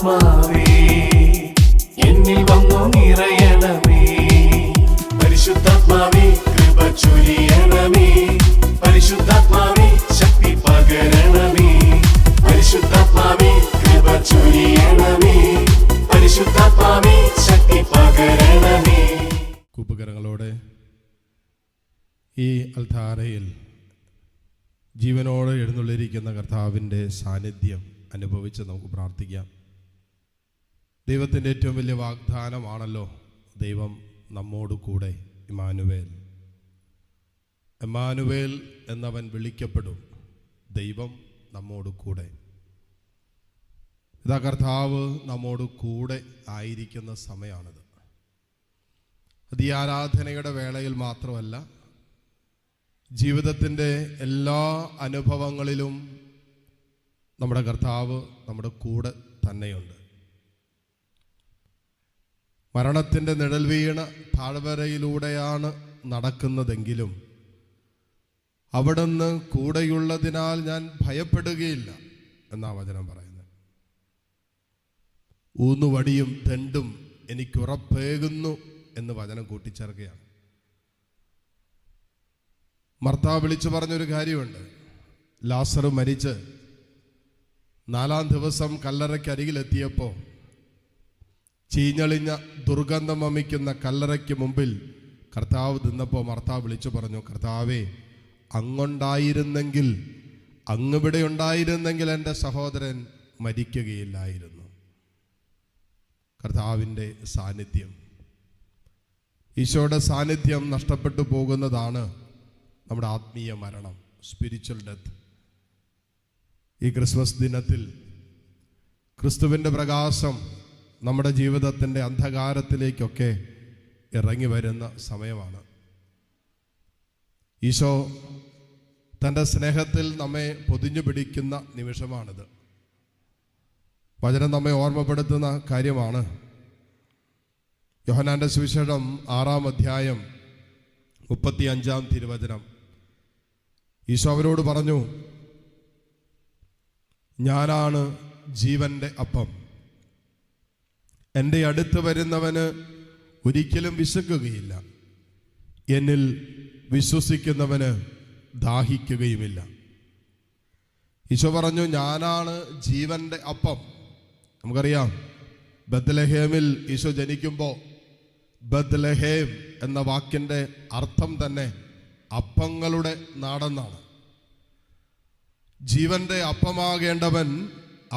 പരിശുദ്ധാത്മാവേ എന്നിൽ വന്നു നിറയണമേ. പരിശുദ്ധാത്മാവേ കൃപ ചൊരിയണമേ. പരിശുദ്ധാത്മാവേ ശക്തി പകരണമേ. പരിശുദ്ധാത്മാവേ കൃപ ചൊരിയണമേ. പരിശുദ്ധാത്മാവേ ശക്തി പകരണമേ. കൂപ്പുകരങ്ങളോടെ ഈ അൽത്താരയിൽ ജീവനോടെ എഴുന്നള്ളിരിക്കുന്ന കർത്താവിൻ്റെ സാന്നിധ്യം അനുഭവിച്ച് നമുക്ക് പ്രാർത്ഥിക്കാം. ദൈവത്തിൻ്റെ ഏറ്റവും വലിയ വാഗ്ദാനമാണല്ലോ ദൈവം നമ്മോട് കൂടെ. ഇമ്മാനുവേൽ, ഇമ്മാനുവേൽ എന്നവൻ വിളിക്കപ്പെടും. ദൈവം നമ്മോട് കൂടെ. ഇതാ കർത്താവ് നമ്മോട് കൂടെ ആയിരിക്കുന്ന സമയമാണിത്. അത് ഈ ആരാധനയുടെ വേളയിൽ മാത്രമല്ല, ജീവിതത്തിൻ്റെ എല്ലാ അനുഭവങ്ങളിലും നമ്മുടെ കർത്താവ് നമ്മുടെ കൂടെ തന്നെയുണ്ട്. മരണത്തിൻ്റെ നിഴൽ വീണ താഴ്വരയിലൂടെയാണ് നടക്കുന്നതെങ്കിലും അവിടുന്ന് കൂടെയുള്ളതിനാൽ ഞാൻ ഭയപ്പെടുകയില്ല എന്നാ വചനം പറയുന്നത്. ഊന്നുവടിയും ദണ്ഡും എനിക്കുറപ്പേകുന്നു എന്ന് വചനം കൂട്ടിച്ചേർക്കുകയാണ്. മർത്ത വിളിച്ചു പറഞ്ഞൊരു കാര്യമുണ്ട്. ലാസർ മരിച്ച് 4-ാം ദിവസം കല്ലറയ്ക്കരികിലെത്തിയപ്പോൾ ചീഞ്ഞളിഞ്ഞ ദുർഗന്ധം വമിക്കുന്ന കല്ലറയ്ക്ക് മുമ്പിൽ കർത്താവ് നിന്നപ്പോൾ മർത്ത വിളിച്ചു പറഞ്ഞു, കർത്താവേ, അങ്ങുണ്ടായിരുന്നെങ്കിൽ, അങ്ങിവിടെ ഉണ്ടായിരുന്നെങ്കിൽ എൻ്റെ സഹോദരൻ മരിക്കുകയില്ലായിരുന്നു. കർത്താവിൻ്റെ സാന്നിധ്യം, ഈശോയുടെ സാന്നിധ്യം നഷ്ടപ്പെട്ടു പോകുന്നതാണ് നമ്മുടെ ആത്മീയ മരണം, സ്പിരിച്വൽ ഡെത്ത്. ഈ ക്രിസ്മസ് ദിനത്തിൽ ക്രിസ്തുവിൻ്റെ പ്രകാശം നമ്മുടെ ജീവിതത്തിൻ്റെ അന്ധകാരത്തിലേക്കൊക്കെ ഇറങ്ങി വരുന്ന സമയമാണ്. ഈശോ തൻ്റെ സ്നേഹത്തിൽ നമ്മെ പൊതിഞ്ഞു പിടിക്കുന്ന നിമിഷമാണിത്. വചനം നമ്മെ ഓർമ്മപ്പെടുത്തുന്ന കാര്യമാണ്. യോഹന്നാന്റെ സുവിശേഷം 6-ാം അധ്യായം 35-ാം തിരുവചനം. ഈശോ അവരോട് പറഞ്ഞു, ഞാനാണ് ജീവന്റെ അപ്പം. എൻ്റെ അടുത്ത് വരുന്നവന് ഒരിക്കലും വിശക്കുകയില്ല. എന്നിൽ വിശ്വസിക്കുന്നവന് ദാഹിക്കുകയുമില്ല. ഈശോ പറഞ്ഞു, ഞാനാണ് ജീവന്റെ അപ്പം. നമുക്കറിയാം, ബത്ലഹേമിൽ ഈശോ ജനിക്കുമ്പോൾ ബത്ലഹേം എന്ന വാക്കിൻ്റെ അർത്ഥം തന്നെ അപ്പങ്ങളുടെ നാടെന്നാണ്. ജീവന്റെ അപ്പമാകേണ്ടവൻ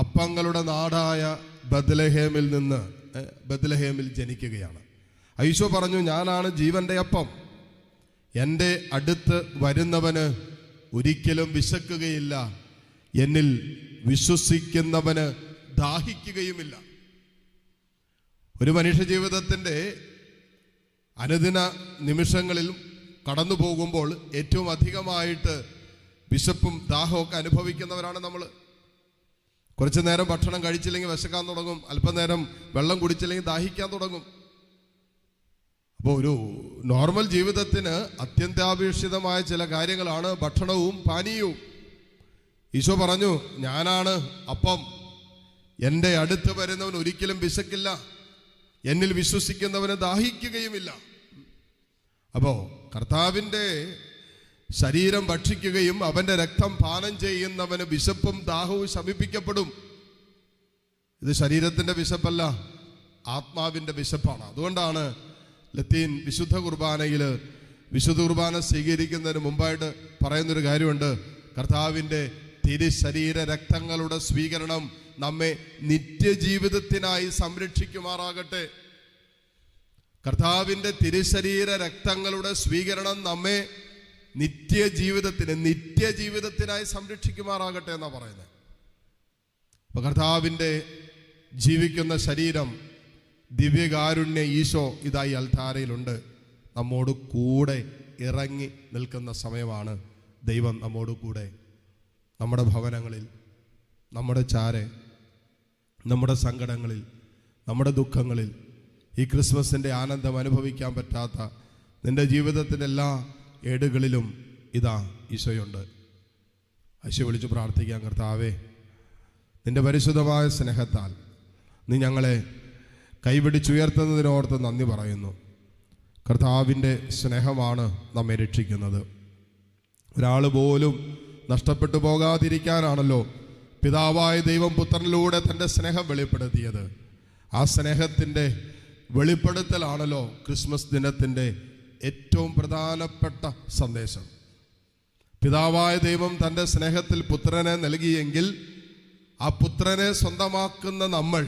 അപ്പങ്ങളുടെ നാടായ ബത്ലഹേമിൽ നിന്ന് ബത്ലഹേമിൽ ജനിക്കുകയാണ്. ഈശോ പറഞ്ഞു, ഞാനാണ് ജീവന്റെ അപ്പം. എൻ്റെ അടുത്ത് വരുന്നവന് ഒരിക്കലും വിശക്കുകയില്ല. എന്നിൽ വിശ്വസിക്കുന്നവന് ദാഹിക്കുകയുമില്ല. ഒരു മനുഷ്യ ജീവിതത്തിൻ്റെ അനുദിന നിമിഷങ്ങളിൽ കടന്നു പോകുമ്പോൾ ഏറ്റവും അധികമായിട്ട് വിശപ്പും ദാഹമൊക്കെ അനുഭവിക്കുന്നവരാണ് നമ്മൾ. കുറച്ചു നേരം ഭക്ഷണം കഴിച്ചില്ലെങ്കിൽ വിശക്കാൻ തുടങ്ങും. അല്പനേരം വെള്ളം കുടിച്ചില്ലെങ്കിൽ ദാഹിക്കാൻ തുടങ്ങും. അപ്പോൾ ഒരു നോർമൽ ജീവിതത്തിന് അത്യന്താപേക്ഷിതമായ ചില കാര്യങ്ങളാണ് ഭക്ഷണവും പാനീയവും. ഈശോ പറഞ്ഞു, ഞാനാണ് അപ്പം. എൻ്റെ അടുത്ത് വരുന്നവൻ ഒരിക്കലും വിശക്കില്ല. എന്നിൽ വിശ്വസിക്കുന്നവന് ദാഹിക്കുകയുമില്ല. അപ്പോൾ കർത്താവിൻ്റെ ശരീരം ഭക്ഷിക്കുകയും അവൻ്റെ രക്തം പാനം ചെയ്യുന്നവന് വിശപ്പും ദാഹവും ശമിപ്പിക്കപ്പെടും. ഇത് ശരീരത്തിൻ്റെ വിശപ്പല്ല, ആത്മാവിൻ്റെ വിശപ്പാണ്. അതുകൊണ്ടാണ് ലത്തീൻ വിശുദ്ധ കുർബാനയിൽ വിശുദ്ധ കുർബാന സ്വീകരിക്കുന്നതിന് മുമ്പായിട്ട് പറയുന്നൊരു കാര്യമുണ്ട്. കർത്താവിൻ്റെ തിരുശരീര രക്തങ്ങളുടെ സ്വീകരണം നമ്മെ നിത്യജീവിതത്തിനായി സംരക്ഷിക്കുമാറാകട്ടെ. കർത്താവിൻ്റെ തിരുശരീര രക്തങ്ങളുടെ സ്വീകരണം നമ്മെ നിത്യജീവിതത്തിനായി സംരക്ഷിക്കുമാറാകട്ടെ എന്നാ പറയുന്നത്. അപ്പൊ കർത്താവിൻ്റെ ജീവിക്കുന്ന ശരീരം, ദിവ്യകാരുണ്യ ഈശോ ഇതായി അൽത്താരയിലുണ്ട്. നമ്മോട് കൂടെ ഇറങ്ങി നിൽക്കുന്ന സമയമാണ്. ദൈവം നമ്മോട് കൂടെ നമ്മുടെ ഭവനങ്ങളിൽ, നമ്മുടെ ചാരെ, നമ്മുടെ സങ്കടങ്ങളിൽ, നമ്മുടെ ദുഃഖങ്ങളിൽ, ഈ ക്രിസ്മസിൻ്റെ ആനന്ദം അനുഭവിക്കാൻ പറ്റാത്ത നിൻ്റെ ജീവിതത്തിൻ്റെ എല്ലാ ഏടുകളിലും ഇതാ ഈശോയുണ്ട്. ഈശോ വിളിച്ച് പ്രാർത്ഥിക്കാം, കർത്താവേ, നിൻ്റെ പരിശുദ്ധമായ സ്നേഹത്താൽ നീ ഞങ്ങളെ കൈപിടിച്ചുയർത്തുന്നതിനോർത്ത് നന്ദി പറയുന്നു. കർത്താവിൻ്റെ സ്നേഹമാണ് നമ്മെ രക്ഷിക്കുന്നത്. ഒരാൾ പോലും നഷ്ടപ്പെട്ടു പോകാതിരിക്കാനാണല്ലോ പിതാവായ ദൈവം പുത്രനിലൂടെ തൻ്റെ സ്നേഹം വെളിപ്പെടുത്തിയത്. ആ സ്നേഹത്തിൻ്റെ വെളിപ്പെടുത്തലാണല്ലോ ക്രിസ്മസ് ദിനത്തിൻ്റെ ഏറ്റവും പ്രധാനപ്പെട്ട സന്ദേശം. പിതാവായ ദൈവം തൻ്റെ സ്നേഹത്തിൽ പുത്രനെ നൽകിയെങ്കിൽ ആ പുത്രനെ സ്വന്തമാക്കുന്ന നമ്മൾ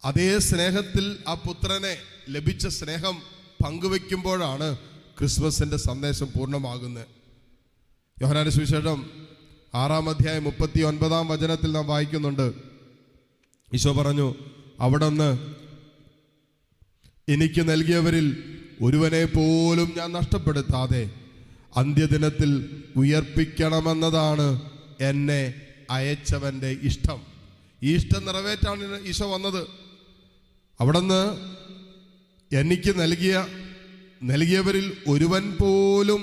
അതേ സ്നേഹത്തിൽ ആ പുത്രനെ ലഭിച്ച സ്നേഹം പങ്കുവെക്കുമ്പോഴാണ് ക്രിസ്മസിൻ്റെ സന്ദേശം പൂർണ്ണമാകുന്നത്. യോഹന്നാന്റെ സുവിശേഷം 6-ാം അധ്യായം 39-ാം വചനത്തിൽ നാം വായിക്കുന്നുണ്ട്. ഈശോ പറഞ്ഞു, അവിടുന്ന് എനിക്ക് നൽകിയവരിൽ ഒരുവനെ പോലും ഞാൻ നഷ്ടപ്പെടുത്താതെ അന്ത്യദിനത്തിൽ ഉയർപ്പിക്കണമെന്നതാണ് എന്നെ അയച്ചവൻ്റെ ഇഷ്ടം. ഈ ഇഷ്ടം നിറവേറ്റാണ് ഈശോ വന്നത്. അവിടുന്ന് എനിക്ക് നൽകിയവരിൽ ഒരുവൻ പോലും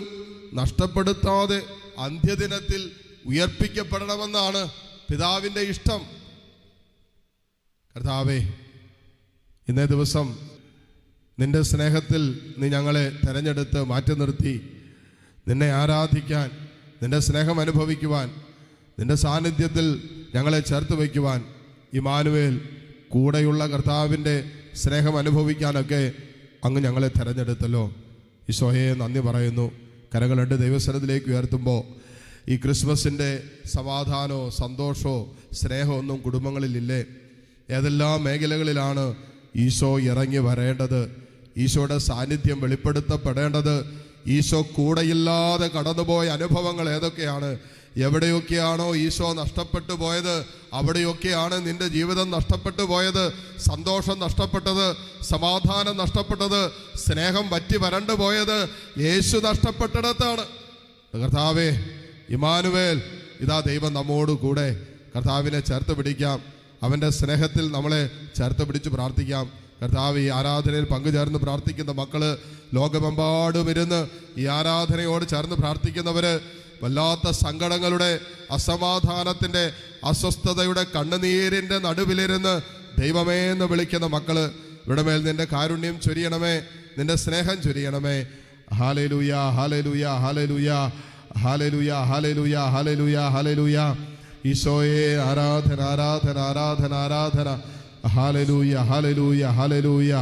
നഷ്ടപ്പെടുത്താതെ അന്ത്യദിനത്തിൽ ഉയർപ്പിക്കപ്പെടണമെന്നാണ് പിതാവിൻ്റെ ഇഷ്ടം. കർത്താവേ, ഇന്നേ ദിവസം നിന്റെ സ്നേഹത്തിൽ നീ ഞങ്ങളെ തെരഞ്ഞെടുത്ത് മാറ്റി നിർത്തി നിന്നെ ആരാധിക്കാൻ, നിന്റെ സ്നേഹം അനുഭവിക്കുവാൻ, നിന്റെ സാന്നിധ്യത്തിൽ ഞങ്ങളെ ചേർത്ത് വയ്ക്കുവാൻ, ഇമ്മാനുവേൽ കൂടെയുള്ള കർത്താവിൻ്റെ സ്നേഹം അനുഭവിക്കാനൊക്കെ അങ്ങ് ഞങ്ങളെ തെരഞ്ഞെടുത്തല്ലോ. ഈശോയെ നന്ദി പറയുന്നു. കരകളുണ്ട് ദൈവസന്നിധിയിലേക്ക് ഉയർത്തുമ്പോൾ ഈ ക്രിസ്മസിൻ്റെ സമാധാനമോ സന്തോഷമോ സ്നേഹമോ ഒന്നും കുടുംബങ്ങളിലില്ലേ? ഏതെല്ലാം മേഖലകളിലാണ് ഈശോ ഇറങ്ങി വരേണ്ടത്, ഈശോയുടെ സാന്നിധ്യം വെളിപ്പെടുത്തപ്പെടേണ്ടത്? ഈശോ കൂടെയില്ലാതെ കടന്നുപോയ അനുഭവങ്ങൾ ഏതൊക്കെയാണ്? എവിടെയൊക്കെയാണോ ഈശോ നഷ്ടപ്പെട്ടു പോയത് അവിടെയൊക്കെയാണ് നിന്റെ ജീവിതം നഷ്ടപ്പെട്ടു പോയത്. സന്തോഷം നഷ്ടപ്പെട്ടത്, സമാധാനം നഷ്ടപ്പെട്ടത്, സ്നേഹം വറ്റി വരണ്ടു പോയത് യേശു നഷ്ടപ്പെട്ടിടത്താണ്. കർത്താവേ, ഇമ്മാനുവേൽ, ഇതാ ദൈവം നമ്മോട് കൂടെ. കർത്താവിനെ ചേർത്ത് പിടിക്കാം, അവൻ്റെ സ്നേഹത്തിൽ നമ്മളെ ചേർത്ത് പിടിച്ച് പ്രാർത്ഥിക്കാം. കർത്താവ്, ഈ ആരാധനയിൽ പങ്കുചേർന്ന് പ്രാർത്ഥിക്കുന്ന മക്കള്, ലോകമെമ്പാടും ഇരുന്ന് ഈ ആരാധനയോട് ചേർന്ന് പ്രാർത്ഥിക്കുന്നവര്, വല്ലാത്ത സങ്കടങ്ങളുടെ, അസമാധാനത്തിൻ്റെ, അസ്വസ്ഥതയുടെ, കണ്ണുനീരിൻ്റെ നടുവിലിരുന്ന് ദൈവമേ എന്ന് വിളിക്കുന്ന മക്കള്, ഇവിടെ മേൽ നിന്റെ കാരുണ്യം ചൊരിയണമേ, നിന്റെ സ്നേഹം ചൊരിയണമേ. Hallelujah, hallelujah, hallelujah, hallelujah, hallelujah, hallelujah, hallelujah. ഈശോയെ ആരാധന, ആരാധന, ആരാധന, ആരാധന. Hallelujah, hallelujah, hallelujah.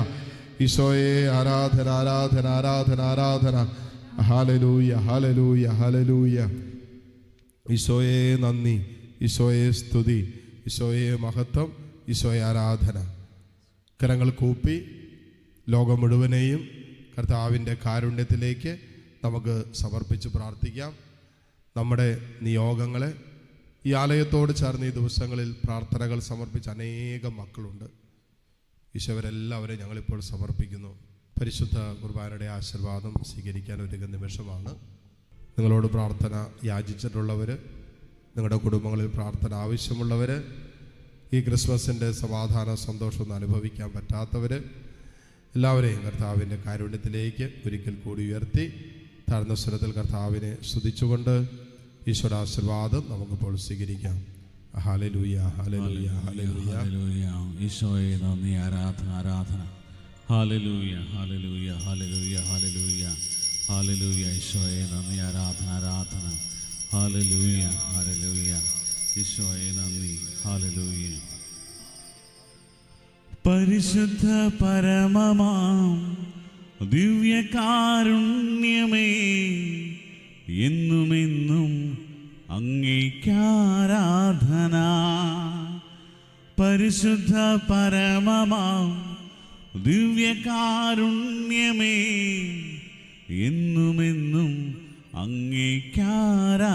ഈശോയെ ആരാധന, ആരാധന, ആരാധന, ആരാധന. Hallelujah, hallelujah, hallelujah. ഈശോയെ നന്ദി, ഈശോയെ സ്തുതി, ഈശോയെ മഹത്വം, ഈശോയെ ആരാധന. കരങ്ങൾ കൂപ്പി ലോകം മുഴുവനെയും കർത്താവിൻ്റെ കാരുണ്യത്തിലേക്ക് നമുക്ക് സമർപ്പിച്ച് പ്രാർത്ഥിക്കാം. നമ്മുടെ നിയോഗങ്ങളെ ഈ ആലയത്തോട് ചേർന്ന് ഈ ദിവസങ്ങളിൽ പ്രാർത്ഥനകൾ സമർപ്പിച്ച അനേകം മക്കളുണ്ട്. ഈശോവരെല്ലാവരെയും ഞങ്ങളിപ്പോൾ സമർപ്പിക്കുന്നു. പരിശുദ്ധ കുർബാനയുടെ ആശീർവാദം സ്വീകരിക്കാൻ ഒരുങ്ങുന്ന നിമിഷമാണ്. നിങ്ങളോട് പ്രാർത്ഥന യാചിച്ചിട്ടുള്ളവർ, നിങ്ങളുടെ കുടുംബങ്ങളിൽ പ്രാർത്ഥന ആവശ്യമുള്ളവർ, ഈ ക്രിസ്മസിൻ്റെ സമാധാന സന്തോഷം അനുഭവിക്കാൻ പറ്റാത്തവർ, എല്ലാവരെയും കർത്താവിൻ്റെ കാരുണ്യത്തിലേക്ക് ഒരിക്കൽ കൂടി ഉയർത്തി താഴ്ന്ന സ്വരത്തിൽ കർത്താവിനെ സ്തുതിച്ചുകൊണ്ട് ഈശോയുടെ ആശീർവാദം നമുക്കിപ്പോൾ സ്വീകരിക്കാം. Hallelujah, hallelujah, hallelujah. ഈശോയെ നന്ദി, ആരാധന, ആരാധന. Hallelujah, hallelujah, hallelujah, hallelujah, hallelujah. ഈശോയെ നന്ദി, ആരാധന, ആരാധന. Hallelujah, hallelujah. ഈശോയെ നന്ദി. ഹല്ലേലൂയ. പരിശുദ്ധ പരമമാം ദിവ്യകാരുണ്യമേ, എന്നുമെന്നും അങ്ങേക്കാരാധന. പരിശുദ്ധ പരമമാം ദിവ്യകാരുണ്യമേ, എന്നുമെന്നും അങ്ങേക്കാരാധന.